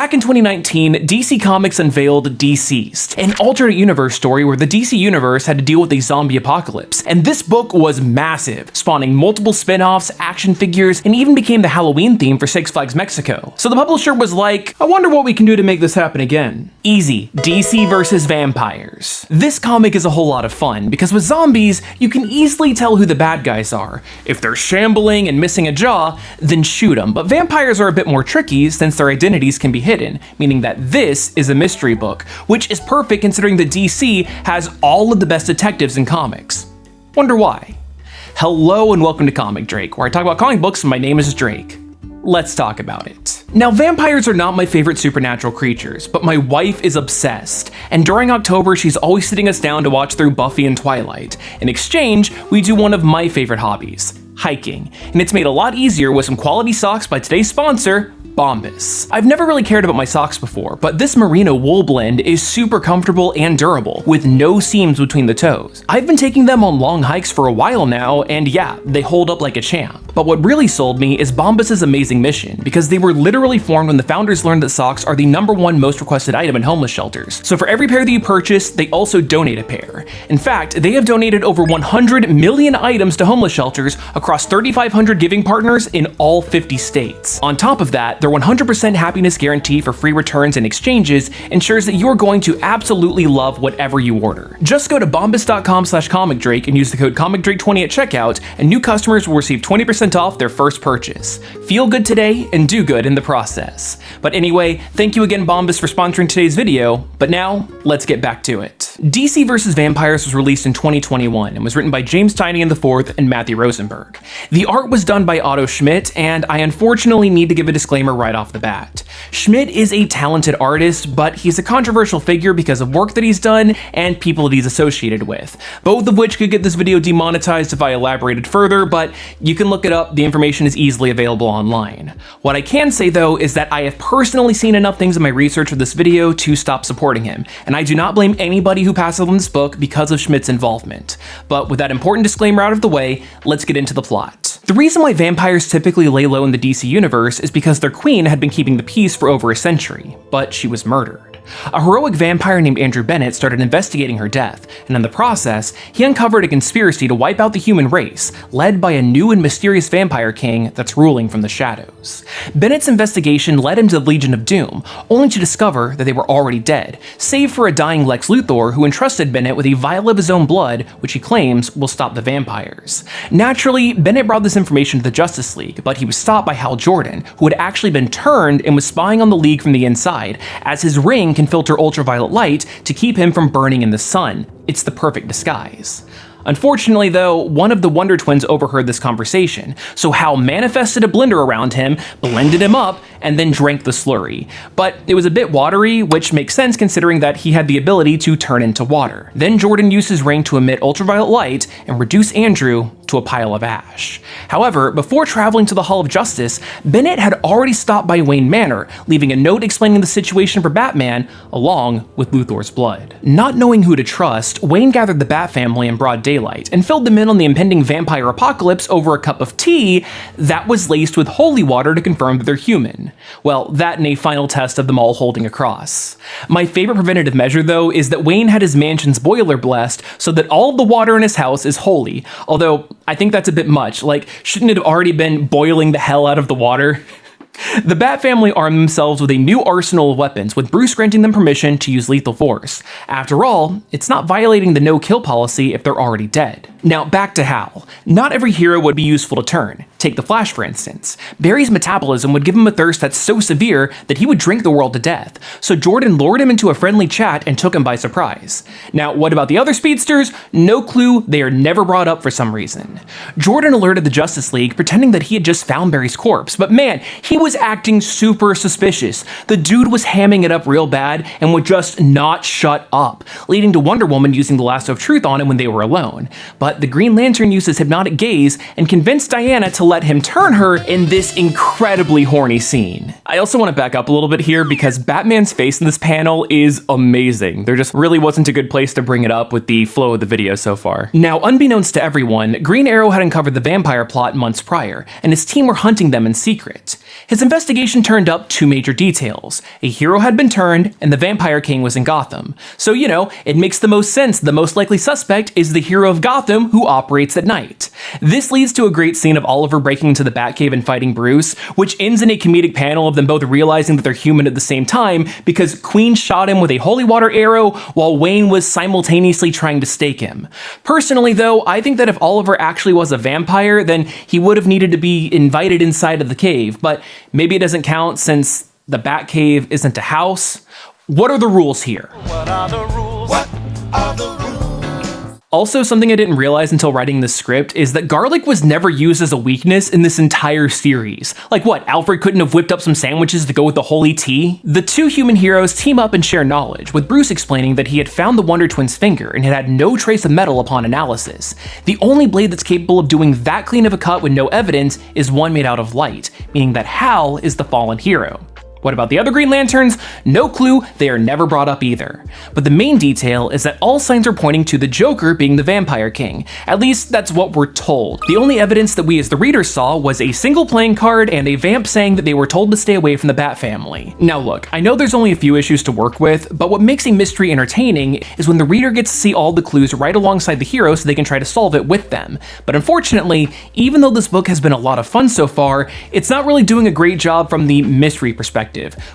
Back in 2019, DC Comics unveiled Deceased, an alternate universe story where the DC universe had to deal with a zombie apocalypse, and this book was massive, spawning multiple spin-offs, action figures, and even became the Halloween theme for Six Flags Mexico. So the publisher was like, I wonder what we can do to make this happen again. Easy, DC versus vampires. This comic is a whole lot of fun, because with zombies, you can easily tell who the bad guys are. If they're shambling and missing a jaw, then shoot them, but vampires are a bit more tricky since their identities can be hidden, meaning that this is a mystery book, which is perfect considering that DC has all of the best detectives in comics. Wonder why? Hello and welcome to Comic Drake, where I talk about comic books and my name is Drake. Let's talk about it. Now, vampires are not my favorite supernatural creatures, but my wife is obsessed, and during October she's always sitting us down to watch through Buffy and Twilight. In exchange, we do one of my favorite hobbies, hiking, and it's made a lot easier with some quality socks by today's sponsor, Bombas. I've never really cared about my socks before, but this merino wool blend is super comfortable and durable, with no seams between the toes. I've been taking them on long hikes for a while now, and yeah, they hold up like a champ. But what really sold me is Bombas' amazing mission, because they were literally formed when the founders learned that socks are the #1 most requested item in homeless shelters. So for every pair that you purchase, they also donate a pair. In fact, they have donated over 100 million items to homeless shelters across 3,500 giving partners in all 50 states. On top of that, their 100% happiness guarantee for free returns and exchanges ensures that you're going to absolutely love whatever you order. Just go to bombas.com/comicdrake and use the code comicdrake20 at checkout, and new customers will receive 20% off their first purchase. Feel good today and do good in the process. But anyway, thank you again Bombas for sponsoring today's video, but now let's get back to it. DC vs. Vampires was released in 2021 and was written by James Tynion IV and Matthew Rosenberg. The art was done by Otto Schmidt, and I unfortunately need to give a disclaimer right off the bat. Schmidt is a talented artist, but he's a controversial figure because of work that he's done and people that he's associated with, both of which could get this video demonetized if I elaborated further, but you can look it up, the information is easily available online. What I can say though is that I have personally seen enough things in my research for this video to stop supporting him, and I do not blame anybody who passes on this book because of Schmidt's involvement. But with that important disclaimer out of the way, let's get into the plot. The reason why vampires typically lay low in the DC universe is because their queen had been keeping the peace for over a century, but she was murdered. A heroic vampire named Andrew Bennett started investigating her death, and in the process, he uncovered a conspiracy to wipe out the human race, led by a new and mysterious vampire king that's ruling from the shadows. Bennett's investigation led him to the Legion of Doom, only to discover that they were already dead, save for a dying Lex Luthor who entrusted Bennett with a vial of his own blood, which he claims will stop the vampires. Naturally, Bennett brought this information to the Justice League, but he was stopped by Hal Jordan, who had actually been turned and was spying on the League from the inside, as his ring can filter ultraviolet light to keep him from burning in the sun. It's the perfect disguise. Unfortunately though, one of the Wonder Twins overheard this conversation, so Hal manifested a blender around him, blended him up, and then drank the slurry. But it was a bit watery, which makes sense considering that he had the ability to turn into water. Then Jordan used his ring to emit ultraviolet light and reduce Andrew to a pile of ash. However, before traveling to the Hall of Justice, Bennett had already stopped by Wayne Manor, leaving a note explaining the situation for Batman, along with Luthor's blood. Not knowing who to trust, Wayne gathered the Bat family in broad daylight and filled them in on the impending vampire apocalypse over a cup of tea that was laced with holy water to confirm that they're human. Well, that and a final test of them all holding a cross. My favorite preventative measure though is that Wayne had his mansion's boiler blessed so that all of the water in his house is holy, although I think that's a bit much, like shouldn't it have already been boiling the hell out of the water? The Bat family armed themselves with a new arsenal of weapons, with Bruce granting them permission to use lethal force. After all, it's not violating the no-kill policy if they're already dead. Now back to Hal. Not every hero would be useful to turn. Take the Flash for instance. Barry's metabolism would give him a thirst that's so severe that he would drink the world to death, so Jordan lured him into a friendly chat and took him by surprise. Now what about the other speedsters? No clue, they are never brought up for some reason. Jordan alerted the Justice League pretending that he had just found Barry's corpse, but man, he was acting super suspicious. The dude was hamming it up real bad and would just not shut up, leading to Wonder Woman using the lasso of truth on him when they were alone. But the Green Lantern used his hypnotic gaze and convinced Diana to let him turn her in this incredibly horny scene. I also want to back up a little bit here because Batman's face in this panel is amazing. There just really wasn't a good place to bring it up with the flow of the video so far. Now, unbeknownst to everyone, Green Arrow had uncovered the vampire plot months prior, and his team were hunting them in secret. His investigation turned up two major details. A hero had been turned, and the Vampire King was in Gotham. So, you know, it makes the most sense. The most likely suspect is the hero of Gotham who operates at night. This leads to a great scene of Oliver breaking into the Batcave and fighting Bruce, which ends in a comedic panel of them both realizing that they're human at the same time because Queen shot him with a holy water arrow while Wayne was simultaneously trying to stake him. Personally, though, I think that if Oliver actually was a vampire, then he would have needed to be invited inside of the cave, but maybe it doesn't count since the Batcave isn't a house. What are the rules here? What are the rules? What are the rules? Also, something I didn't realize until writing this script is that garlic was never used as a weakness in this entire series. Like what, Alfred couldn't have whipped up some sandwiches to go with the holy tea? The two human heroes team up and share knowledge, with Bruce explaining that he had found the Wonder Twin's finger and had no trace of metal upon analysis. The only blade that's capable of doing that clean of a cut with no evidence is one made out of light, meaning that Hal is the fallen hero. What about the other Green Lanterns? No clue, they are never brought up either. But the main detail is that all signs are pointing to the Joker being the Vampire King. At least that's what we're told. The only evidence that we as the readers saw was a single playing card and a vamp saying that they were told to stay away from the Bat family. Now look, I know there's only a few issues to work with, but what makes a mystery entertaining is when the reader gets to see all the clues right alongside the hero so they can try to solve it with them. But unfortunately, even though this book has been a lot of fun so far, it's not really doing a great job from the mystery perspective,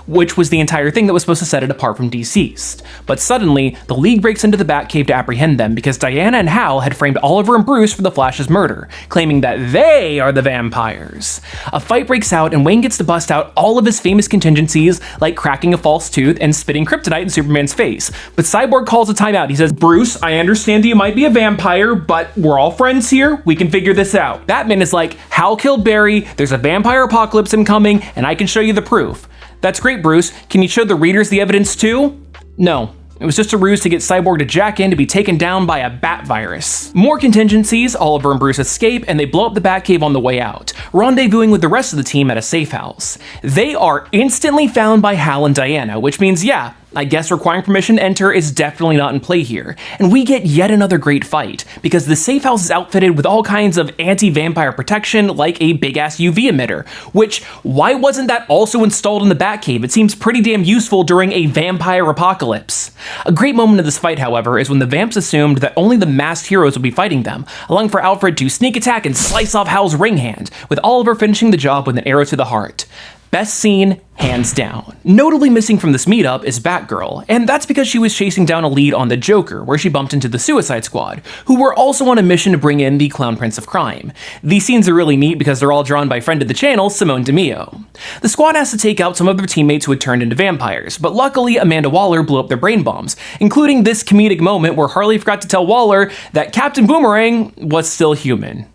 which was the entire thing that was supposed to set it apart from Deceased. But suddenly, the League breaks into the Batcave to apprehend them because Diana and Hal had framed Oliver and Bruce for the Flash's murder, claiming that they are the vampires. A fight breaks out and Wayne gets to bust out all of his famous contingencies, like cracking a false tooth and spitting kryptonite in Superman's face. But Cyborg calls a timeout. He says, "Bruce, I understand that you might be a vampire, but we're all friends here. We can figure this out." Batman is like, "Hal killed Barry, there's a vampire apocalypse incoming, and I can show you the proof." "That's great, Bruce. Can you show the readers the evidence too?" No. It was just a ruse to get Cyborg to jack in to be taken down by a bat virus. More contingencies, Oliver and Bruce escape, and they blow up the Batcave on the way out, rendezvousing with the rest of the team at a safe house. They are instantly found by Hal and Diana, which means, yeah, I guess requiring permission to enter is definitely not in play here. And we get yet another great fight, because the safe house is outfitted with all kinds of anti-vampire protection, like a big-ass UV emitter, which, why wasn't that also installed in the Batcave? It seems pretty damn useful during a vampire apocalypse. A great moment of this fight, however, is when the vamps assumed that only the masked heroes would be fighting them, allowing for Alfred to sneak attack and slice off Hal's ring hand, with Oliver finishing the job with an arrow to the heart. Best scene, hands down. Notably missing from this meetup is Batgirl, and that's because she was chasing down a lead on the Joker, where she bumped into the Suicide Squad, who were also on a mission to bring in the Clown Prince of Crime. These scenes are really neat because they're all drawn by friend of the channel, Simone DeMeo. The squad has to take out some of their teammates who had turned into vampires, but luckily Amanda Waller blew up their brain bombs, including this comedic moment where Harley forgot to tell Waller that Captain Boomerang was still human.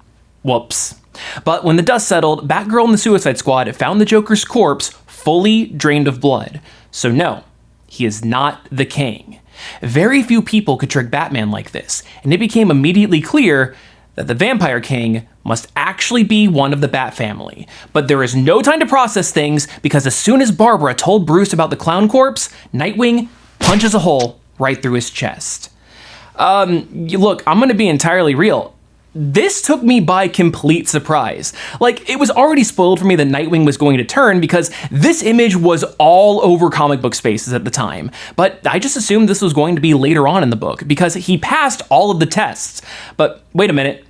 Whoops. But when the dust settled, Batgirl and the Suicide Squad found the Joker's corpse fully drained of blood. So no, he is not the king. Very few people could trick Batman like this, and it became immediately clear that the Vampire King must actually be one of the Bat family. But there is no time to process things, because as soon as Barbara told Bruce about the clown corpse, Nightwing punches a hole right through his chest. Look, I'm gonna be entirely real. This took me by complete surprise. Like, it was already spoiled for me that Nightwing was going to turn because this image was all over comic book spaces at the time. But I just assumed this was going to be later on in the book because he passed all of the tests. But wait a minute.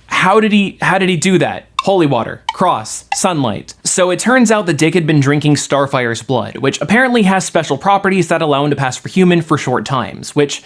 How did he do that? Holy water, cross, sunlight. So it turns out that Dick had been drinking Starfire's blood, which apparently has special properties that allow him to pass for human for short times, which,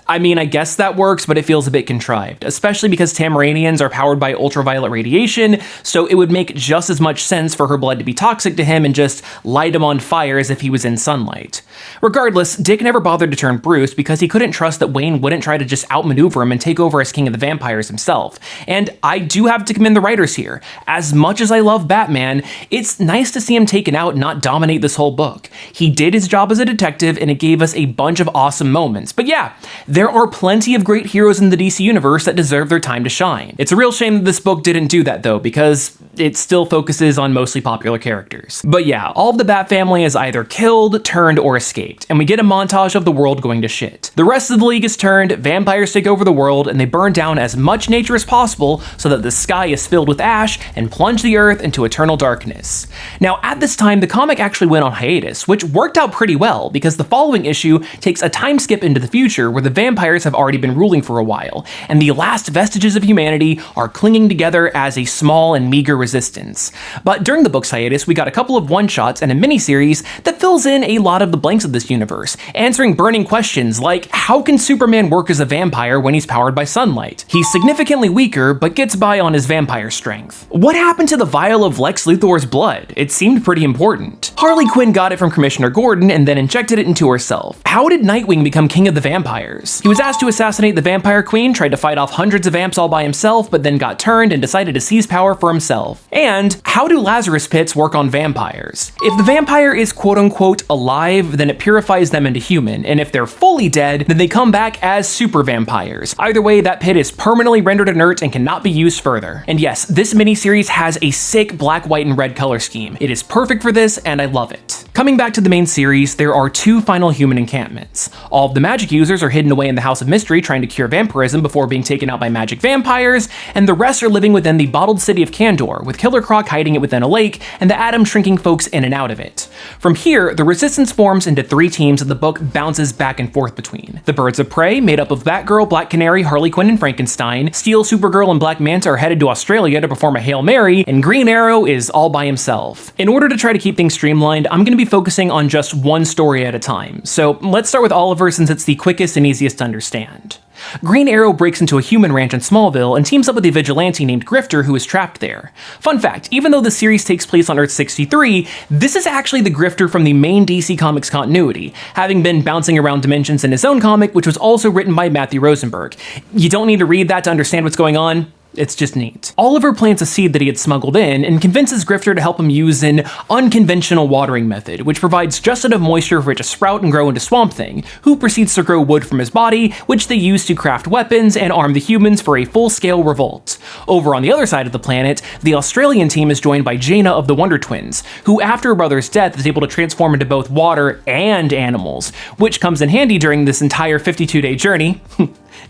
I mean, I guess that works, but it feels a bit contrived, especially because Tamaranians are powered by ultraviolet radiation, so it would make just as much sense for her blood to be toxic to him and just light him on fire as if he was in sunlight. Regardless, Dick never bothered to turn Bruce because he couldn't trust that Wayne wouldn't try to just outmaneuver him and take over as king of the vampires himself. And I do have to commend the writers here. As much as I love Batman, it's nice to see him taken out and not dominate this whole book. He did his job as a detective and it gave us a bunch of awesome moments. But yeah, There are plenty of great heroes in the DC universe that deserve their time to shine. It's a real shame that this book didn't do that though, because it still focuses on mostly popular characters. But yeah, all of the Bat family is either killed, turned, or escaped, and we get a montage of the world going to shit. The rest of the League is turned, vampires take over the world, and they burn down as much nature as possible so that the sky is filled with ash and plunge the earth into eternal darkness. Now, at this time, the comic actually went on hiatus, which worked out pretty well because the following issue takes a time skip into the future where the vampires have already been ruling for a while, and the last vestiges of humanity are clinging together as a small and meager resistance. But during the book's hiatus, we got a couple of one-shots and a miniseries that fills in a lot of the blanks of this universe, answering burning questions like, how can Superman work as a vampire when he's powered by sunlight? He's significantly weaker, but gets by on his vampire strength. What happened to the vial of Lex Luthor's blood? It seemed pretty important. Harley Quinn got it from Commissioner Gordon and then injected it into herself. How did Nightwing become king of the vampires? He was asked to assassinate the Vampire Queen, tried to fight off hundreds of vamps all by himself, but then got turned and decided to seize power for himself. And how do Lazarus pits work on vampires? If the vampire is quote-unquote alive, then it purifies them into human, and if they're fully dead, then they come back as super vampires. Either way, that pit is permanently rendered inert and cannot be used further. And yes, this miniseries has a sick black, white, and red color scheme. It is perfect for this, and I love it. Coming back to the main series, there are two final human encampments. All of the magic users are hidden away in the House of Mystery trying to cure vampirism before being taken out by magic vampires, and the rest are living within the bottled city of Kandor, with Killer Croc hiding it within a lake, and the Atom shrinking folks in and out of it. From here, the Resistance forms into three teams that the book bounces back and forth between. The Birds of Prey, made up of Batgirl, Black Canary, Harley Quinn, and Frankenstein, Steel, Supergirl, and Black Manta are headed to Australia to perform a Hail Mary, and Green Arrow is all by himself. In order to try to keep things streamlined, I'm going to be focusing on just one story at a time. So let's start with Oliver since it's the quickest and easiest to understand. Green Arrow breaks into a human ranch in Smallville and teams up with a vigilante named Grifter who is trapped there. Fun fact, even though the series takes place on Earth 63, this is actually the Grifter from the main DC Comics continuity, having been bouncing around dimensions in his own comic, which was also written by Matthew Rosenberg. You don't need to read that to understand what's going on. It's just neat. Oliver plants a seed that he had smuggled in and convinces Grifter to help him use an unconventional watering method, which provides just enough moisture for it to sprout and grow into Swamp Thing, who proceeds to grow wood from his body, which they use to craft weapons and arm the humans for a full-scale revolt. Over on the other side of the planet, the Australian team is joined by Jaina of the Wonder Twins, who after her brother's death is able to transform into both water and animals, which comes in handy during this entire 52-day journey.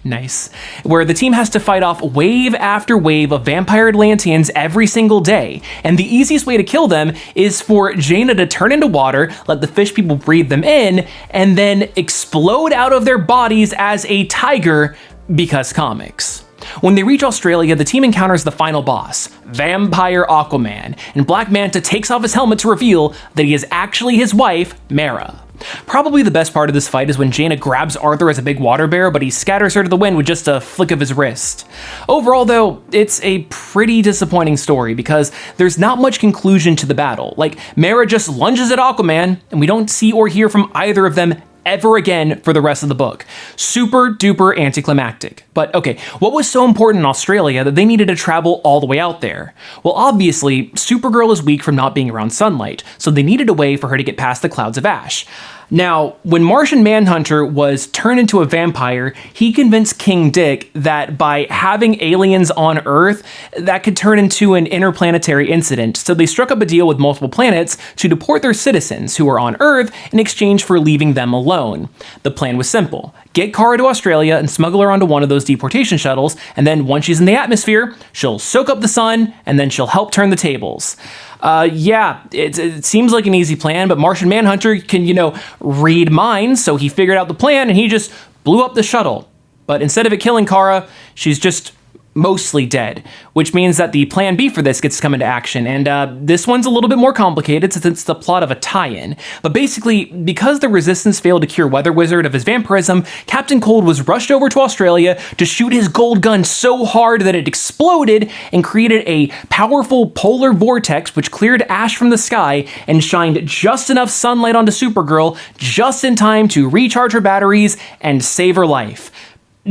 Nice. Where the team has to fight off wave after wave of vampire Atlanteans every single day, and the easiest way to kill them is for Jaina to turn into water, let the fish people breathe them in, and then explode out of their bodies as a tiger, because comics. When they reach Australia, the team encounters the final boss, Vampire Aquaman, and Black Manta takes off his helmet to reveal that he is actually his wife, Mara. Probably the best part of this fight is when Jaina grabs Arthur as a big water bear, but he scatters her to the wind with just a flick of his wrist. Overall though, it's a pretty disappointing story because there's not much conclusion to the battle. Like, Mara just lunges at Aquaman, and we don't see or hear from either of them ever again for the rest of the book. Super duper anticlimactic. But okay, what was so important in Australia that they needed to travel all the way out there? Well, obviously, Supergirl is weak from not being around sunlight, so they needed a way for her to get past the clouds of ash. Now, when Martian Manhunter was turned into a vampire, he convinced King Dick that by having aliens on Earth, that could turn into an interplanetary incident, so they struck up a deal with multiple planets to deport their citizens who were on Earth in exchange for leaving them alone. The plan was simple. Get Kara to Australia and smuggle her onto one of those deportation shuttles, and then once she's in the atmosphere, she'll soak up the sun, and then she'll help turn the tables. Yeah, it seems like an easy plan, but Martian Manhunter can, read minds, so he figured out the plan and he just blew up the shuttle. But instead of it killing Kara, she's just mostly dead, which means that the plan B for this gets to come into action, and this one's a little bit more complicated since it's the plot of a tie-in. But basically, because the Resistance failed to cure Weather Wizard of his vampirism, Captain Cold was rushed over to Australia to shoot his gold gun so hard that it exploded and created a powerful polar vortex which cleared ash from the sky and shined just enough sunlight onto Supergirl just in time to recharge her batteries and save her life.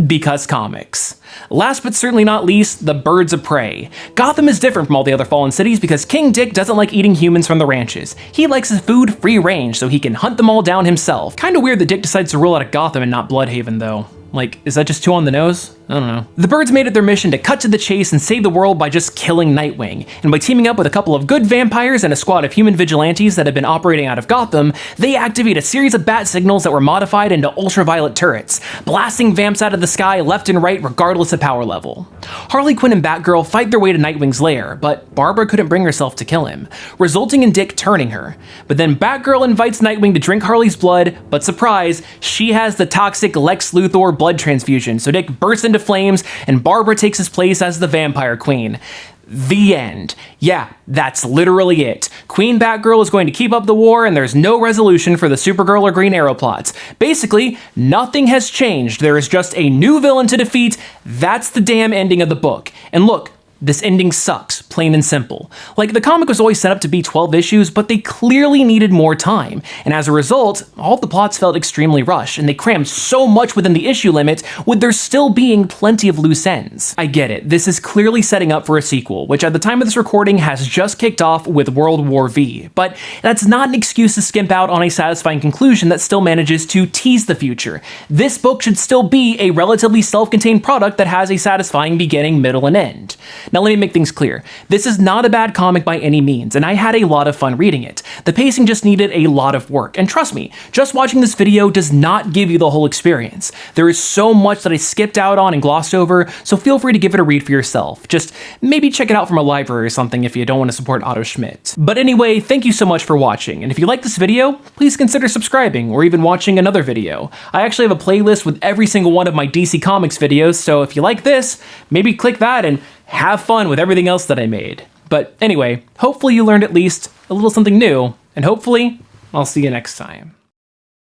Because comics. Last but certainly not least, the Birds of Prey. Gotham is different from all the other fallen cities because King Dick doesn't like eating humans from the ranches. He likes his food free range so he can hunt them all down himself. Kinda weird that Dick decides to roll out of Gotham and not Bloodhaven though. Like, is that just too on the nose? I don't know. The birds made it their mission to cut to the chase and save the world by just killing Nightwing. And by teaming up with a couple of good vampires and a squad of human vigilantes that had been operating out of Gotham, they activate a series of bat signals that were modified into ultraviolet turrets, blasting vamps out of the sky left and right regardless of power level. Harley Quinn and Batgirl fight their way to Nightwing's lair, but Barbara couldn't bring herself to kill him, resulting in Dick turning her. But then Batgirl invites Nightwing to drink Harley's blood, but surprise, she has the toxic Lex Luthor blood transfusion, so Dick bursts into flames and Barbara takes his place as the Vampire Queen. The end. Yeah, that's literally it. Queen Batgirl is going to keep up the war and there's no resolution for the Supergirl or Green Arrow plots. Basically, nothing has changed. There is just a new villain to defeat. That's the damn ending of the book. And look, this ending sucks, plain and simple. Like, the comic was always set up to be 12 issues, but they clearly needed more time, and as a result, all of the plots felt extremely rushed, and they crammed so much within the issue limit, with there still being plenty of loose ends. I get it, this is clearly setting up for a sequel, which at the time of this recording has just kicked off with World War V, but that's not an excuse to skimp out on a satisfying conclusion that still manages to tease the future. This book should still be a relatively self-contained product that has a satisfying beginning, middle, and end. Now let me make things clear. This is not a bad comic by any means, and I had a lot of fun reading it. The pacing just needed a lot of work, and trust me, just watching this video does not give you the whole experience. There is so much that I skipped out on and glossed over, so feel free to give it a read for yourself. Just maybe check it out from a library or something if you don't want to support Otto Schmidt. But anyway, thank you so much for watching, and if you like this video, please consider subscribing or even watching another video. I actually have a playlist with every single one of my DC Comics videos, so if you like this, maybe click that and have fun with everything else that I made. But anyway, hopefully you learned at least a little something new, and hopefully I'll see you next time.